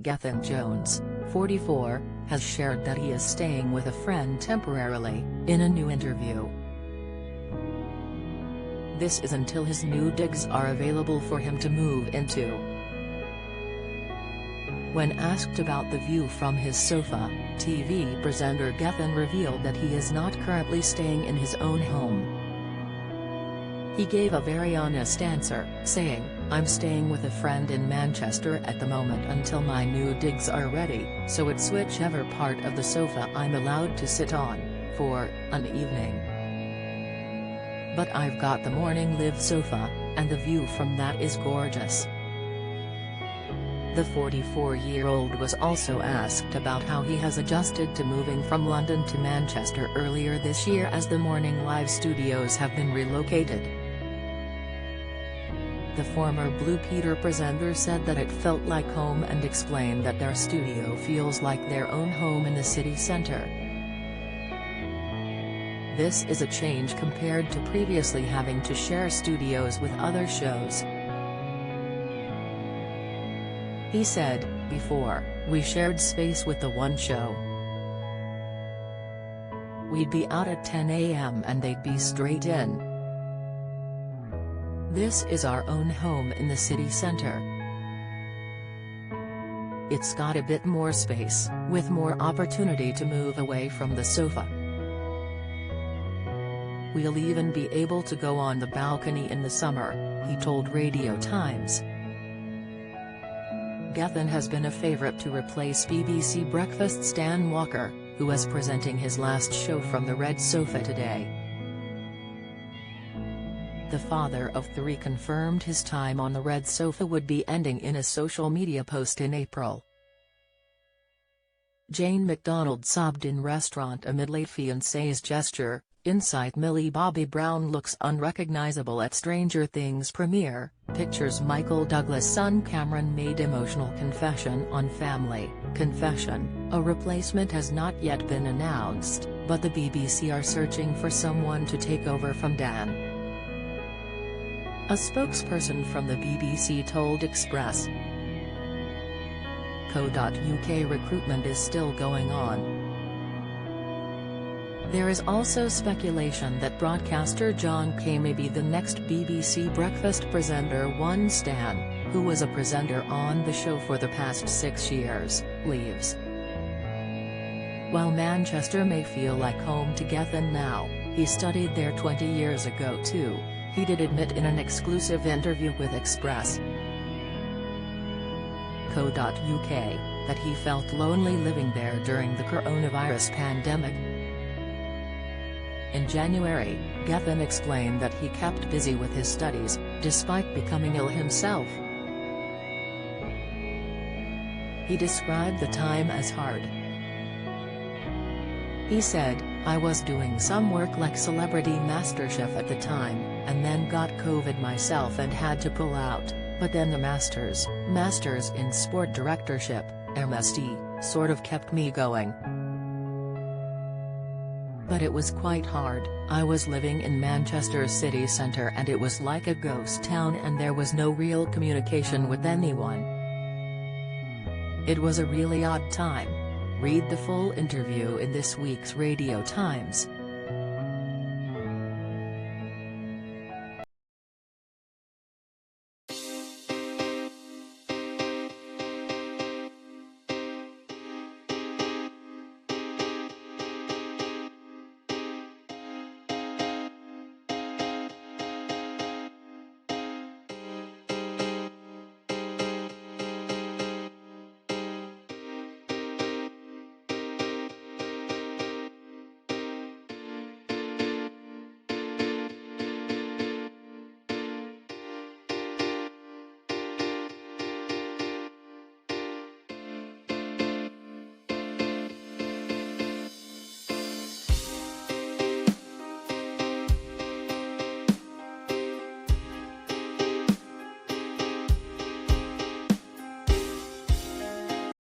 Gethin Jones, 44, has shared that he is staying with a friend temporarily, in a new interview. This is until his new digs are available for him to move into. When asked about the view from his sofa, TV presenter Gethin revealed that he is not currently staying in his own home. He gave a very honest answer, saying, "I'm staying with a friend in Manchester at the moment until my new digs are ready, so it's whichever part of the sofa I'm allowed to sit on, for an evening. But I've got the morning live sofa, and the view from that is gorgeous." The 44-year-old was also asked about how he has adjusted to moving from London to Manchester earlier this year as the Morning Live studios have been relocated. The former Blue Peter presenter said that it felt like home and explained that their studio feels like their own home in the city centre. This is a change compared to previously having to share studios with other shows. He said, "Before, we shared space with the one show. We'd be out at 10 a.m. and they'd be straight in. This is our own home in the city centre. It's got a bit more space, with more opportunity to move away from the sofa. We'll even be able to go on the balcony in the summer," he told Radio Times. Gethin has been a favourite to replace BBC Breakfast's Dan Walker, who is presenting his last show from the red sofa today. The father of three confirmed his time on the red sofa would be ending in a social media post in April. Jane McDonald sobbed in restaurant amid late fiancé's gesture. Inside Millie Bobby Brown looks unrecognizable at Stranger Things premiere. Pictures Michael Douglas' son Cameron made emotional confession on Family. Confession: a replacement has not yet been announced, but the BBC are searching for someone to take over from Dan. A spokesperson from the BBC told Express.co.uk recruitment is still going on. There is also speculation that broadcaster John Kay may be the next BBC Breakfast presenter. One Stan, who was a presenter on the show for the past 6 years, leaves. While Manchester may feel like home to Gethin now, he studied there 20 years ago too, he did admit in an exclusive interview with Express.co.uk, that he felt lonely living there during the coronavirus pandemic. In January, Gethin explained that he kept busy with his studies, despite becoming ill himself. He described the time as hard. He said, "I was doing some work like Celebrity MasterChef at the time, and then got COVID myself and had to pull out, but then the Masters in Sport Directorship, MSD, sort of kept me going. But it was quite hard. I was living in Manchester city centre and it was like a ghost town and there was no real communication with anyone. It was a really odd time." Read the full interview in this week's Radio Times.